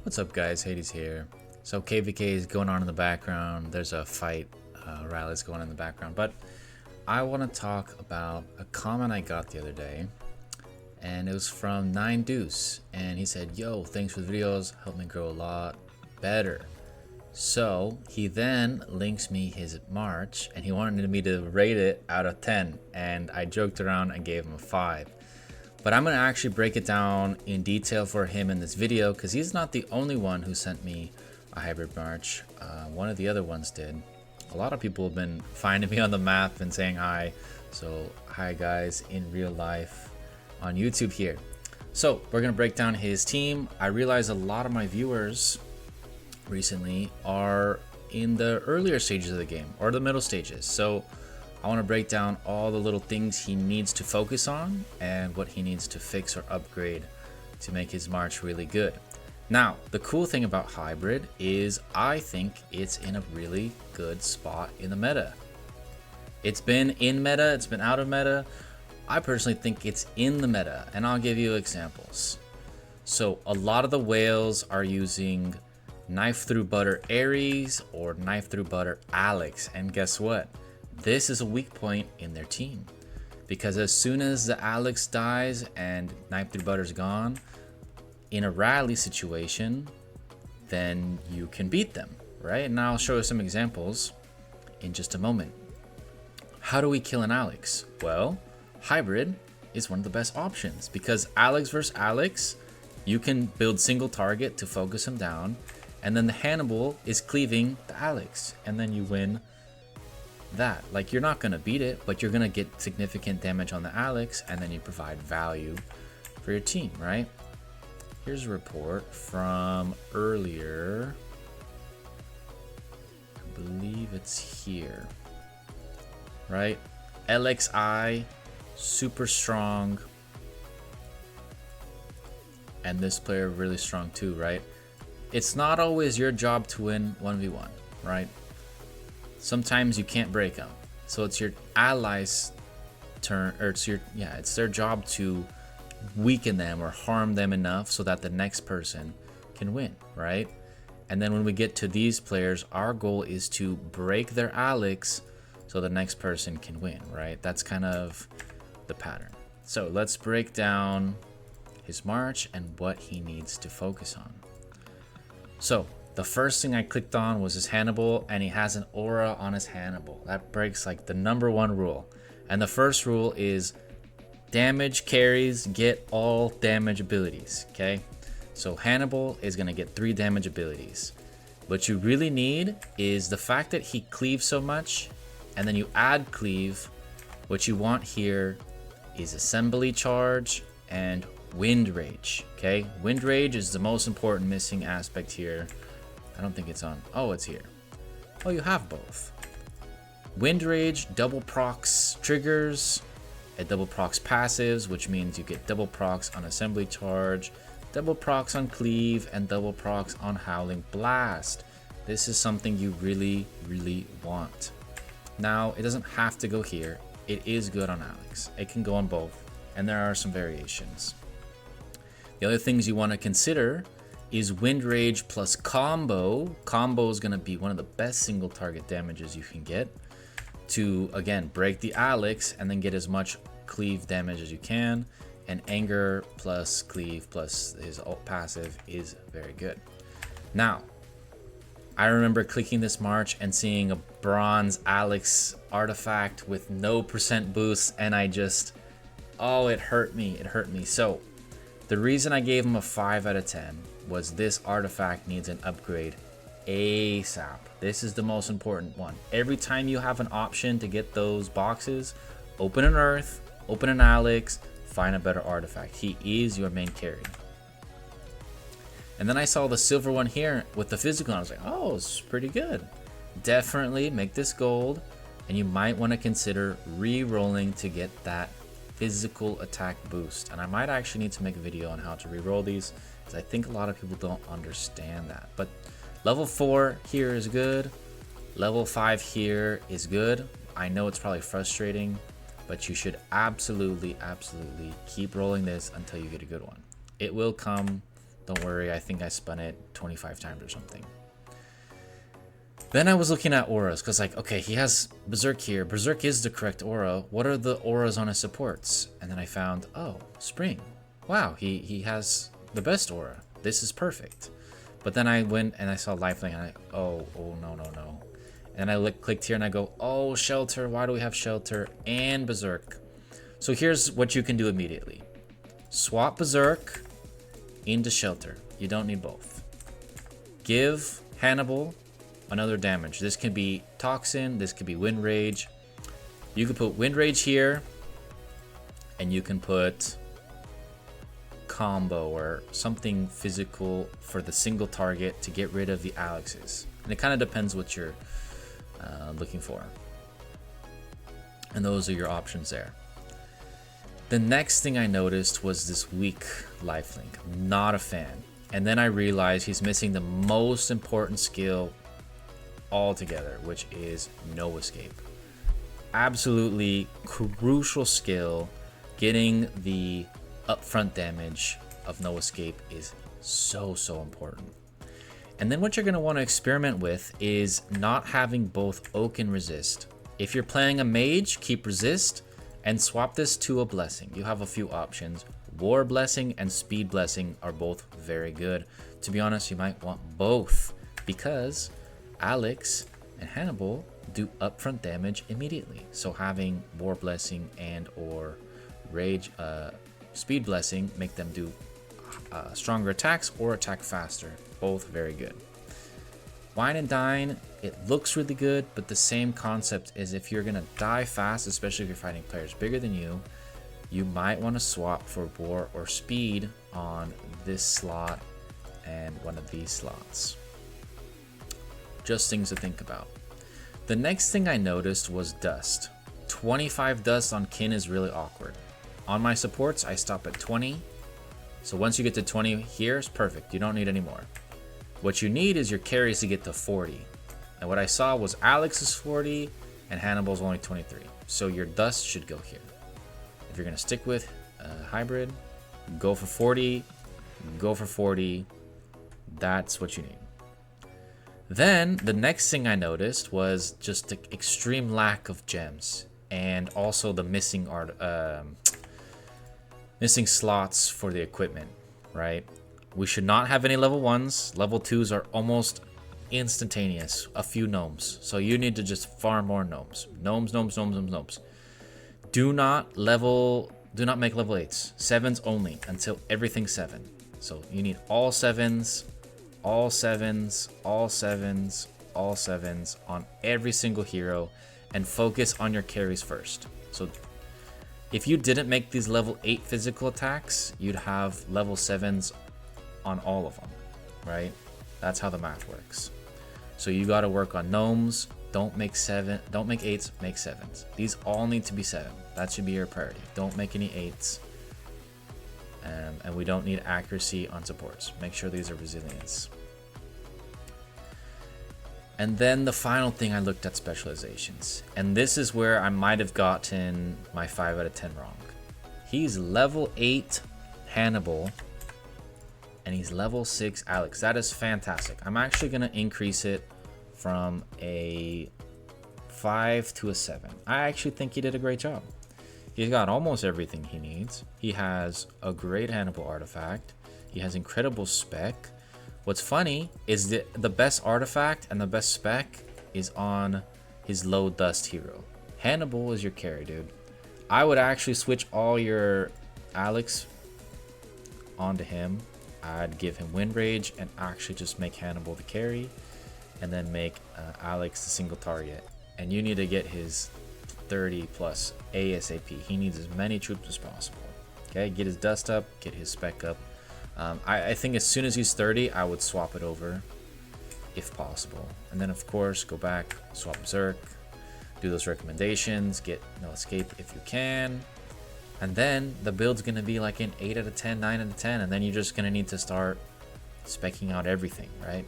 What's up, guys? Hades here. So KVK is going on in the background. There's a fight, rally's going on in the background. But I want to talk about a comment I got the other day, and it was from 9 Deuce, and he said, "Yo, thanks for the videos, helped me grow a lot better." So he then links me his March, and he wanted me to rate it out of 10, and I joked around and gave him a 5. But I'm going to actually break it down in detail for him in this video because he's not the only one who sent me a hybrid march. One of the other ones did. A lot of people have been finding me on the map and saying hi. So hi guys in real life on YouTube here. So we're going to break down his team. I realize a lot of my viewers recently are in the earlier stages of the game or the middle stages. So I want to break down all the little things he needs to focus on and what he needs to fix or upgrade to make his March really good. Now, the cool thing about hybrid is I think it's in a really good spot in the meta. It's been in meta, it's been out of meta. I personally think it's in the meta, and I'll give you examples. So a lot of the whales are using knife through butter Ares or knife through butter Alex, and guess what? This is a weak point in their team because as soon as the Alex dies and knife through butter's gone in a rally situation, then you can beat them, right? And I'll show you some examples in just a moment. How do we kill an Alex? Well, hybrid is one of the best options because Alex versus Alex, you can build single target to focus him down, and then the Hannibal is cleaving the Alex, and then you win that. Like, you're not gonna beat it, but you're gonna get significant damage on the Alex, and then you provide value for your team, right? Here's a report from earlier. I believe it's here, right? LXI, super strong, and this player really strong too, right? It's not always your job to win 1v1, right? Sometimes you can't break them, so it's your allies' turn, or it's their job to weaken them or harm them enough so that the next person can win, right? And then when we get to these players, our goal is to break their Alex so the next person can win, right? That's kind of the pattern. So let's break down his March and what he needs to focus on. So the first thing I clicked on was his Hannibal, and he has an aura on his Hannibal. That breaks like the #1 rule. And the first rule is damage carries get all damage abilities, okay? So Hannibal is gonna get 3 damage abilities. What you really need is the fact that he cleaves so much, and then you add cleave. What you want here is assembly charge and wind rage, okay? Wind rage is the most important missing aspect here. I don't think it's on. Oh, it's here. Oh, you have both. Wind rage double procs triggers, it double procs passives, which means you get double procs on assembly charge, double procs on cleave, and double procs on howling blast. This is something you really, really want. Now, it doesn't have to go here. It is good on Alex. It can go on both, and there are some variations. The other things you want to consider is wind rage plus combo. Combo is going to be one of the best single target damages you can get to, again, break the Alex and then get as much cleave damage as you can. And anger plus cleave plus his ult passive is very good. Now, I remember clicking this March and seeing a bronze Alex artifact with no % boost, and I just, oh, it hurt me. It hurt me. So the reason I gave him a 5 out of 10 was this artifact needs an upgrade ASAP. This is the most important one. Every time you have an option to get those boxes, open an Earth, open an Alex, find a better artifact. He is your main carry. And then I saw the silver one here with the physical, and I was like, oh, it's pretty good. Definitely make this gold, and you might want to consider re-rolling to get that physical attack boost. And I might actually need to make a video on how to re-roll these, because I think a lot of people don't understand that. But level 4 here is good. Level 5 here is good. I know it's probably frustrating, but you should absolutely keep rolling this until you get a good one. It will come Don't worry, I think I spun it 25 times or something. Then I was looking at auras, because like, okay, he has Berserk here. Berserk is the correct aura. What are the auras on his supports? And then I found, oh, Spring. Wow, he has the best aura. This is perfect. But then I went and I saw Lifelink, and oh, no. And I clicked here and I go, oh, Shelter. Why do we have Shelter and Berserk? So here's what you can do immediately. Swap Berserk into Shelter. You don't need both. Give Hannibal another damage. This can be Toxin, this could be Wind Rage. You could put Wind Rage here, and you can put Combo or something physical for the single target to get rid of the Alexes. And it kind of depends what you're looking for. And those are your options there. The next thing I noticed was this weak lifelink. Not a fan. And then I realized he's missing the most important skill altogether, which is No Escape. Absolutely crucial skill. Getting the upfront damage of No Escape is so important. And then what you're going to want to experiment with is not having both Oak and Resist. If you're playing a mage, keep Resist and swap this to a Blessing. You have a few options. War Blessing and Speed Blessing are both very good. To be honest, you might want both because Alex and Hannibal do upfront damage immediately. So having War Blessing and or Rage Speed Blessing make them do stronger attacks or attack faster. Both very good. Wine and Dine, it looks really good, but the same concept is if you're gonna die fast, especially if you're fighting players bigger than you, you might want to swap for War or Speed on this slot and one of these slots. Just things to think about. The next thing I noticed was Dust. 25 Dust on Kin is really awkward. On my supports, I stop at 20. So once you get to 20 here, it's perfect. You don't need any more. What you need is your carries to get to 40. And what I saw was Alex is 40 and Hannibal's only 23. So your Dust should go here. If you're going to stick with Hybrid, go for 40, go for 40. That's what you need. Then the next thing I noticed was just the extreme lack of gems and also the missing missing slots for the equipment, right? We should not have any level 1s. Level 2s are almost instantaneous. A few gnomes. So you need to just farm more gnomes. Gnomes. Do not make level 8s. 7s only until everything's 7. So you need all 7s, all 7s, all 7s, all 7s on every single hero and focus on your carries first. So if you didn't make these level 8 physical attacks, you'd have level 7s on all of them, right? That's how the math works. So you got to work on gnomes. Don't make 8s, make 7s. These all need to be 7. That should be your priority. Don't make any 8s. And we don't need accuracy on supports. Make sure these are resilience. And then the final thing I looked at specializations. And this is where I might have gotten my 5 out of 10 wrong. He's level 8 Hannibal. And he's level 6 Alex. That is fantastic. I'm actually going to increase it from a 5 to a 7. I actually think he did a great job. He's got almost everything he needs. He has a great Hannibal artifact. He has incredible spec. What's funny is that the best artifact and the best spec is on his low dust hero. Hannibal is your carry, dude. I would actually switch all your Alex onto him. I'd give him Wind Rage and actually just make Hannibal the carry and then make Alex the single target. And you need to get his 30 plus ASAP. He needs as many troops as possible. Okay, get his dust up, get his spec up. I think as soon as he's 30, I would swap it over if possible. And then of course, go back, swap Berserk, do those recommendations, get No Escape if you can. And then the build's going to be like an 8 out of 10, 9 out of 10. And then you're just going to need to start speccing out everything, right?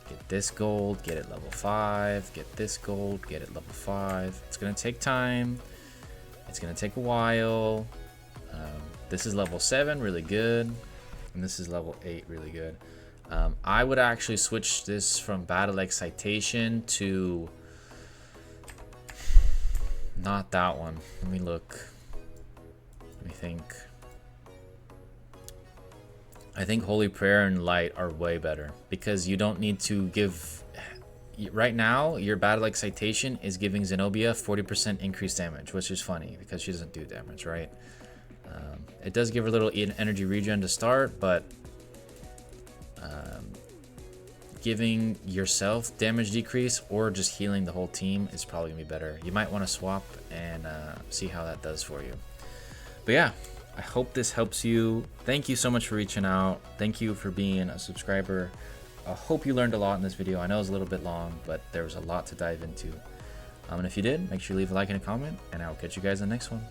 Get this gold, get it level 5, get this gold, get it level 5. It's going to take time. It's going to take a while. This is level 7, really good. and this is level 8, really good. I would actually switch this from Battle Excitation to not that one. Let me look. Let me think. I think Holy Prayer and Light are way better because you don't need to give. Right now, your Battle Excitation is giving Zenobia 40% increased damage, which is funny because she doesn't do damage, right? It does give her a little energy regen to start, but giving yourself damage decrease or just healing the whole team is probably gonna be better. You might want to swap and see how that does for you. But yeah, I hope this helps you. Thank you so much for reaching out. Thank you for being a subscriber. I hope you learned a lot in this video. I know it was a little bit long, but there was a lot to dive into. And if you did, make sure you leave a like and a comment, and I'll catch you guys in the next one.